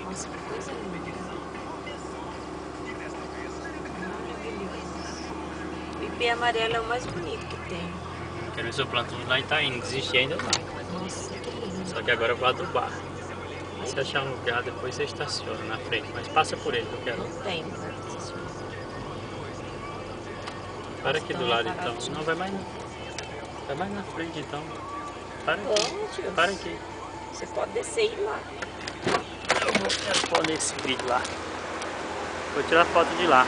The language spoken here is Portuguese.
Nossa, que coisa linda. Maravilhoso. O ipê amarelo é o mais bonito que tem. Quero ver se eu planto um lá em Itaim, não desisti ainda não. Nossa, que lindo. Só que agora eu vou adubar. Se achar um lugar, depois você estaciona na frente. Mas passa por ele que eu quero. Não tem lugar pra estacionar. Para aqui do lado então. Não, vai mais não. Vai mais na frente então. Para aqui. Onde? Para aqui. Você pode descer e ir lá. Eu vou responder esse vídeo lá. Vou tirar foto de lá.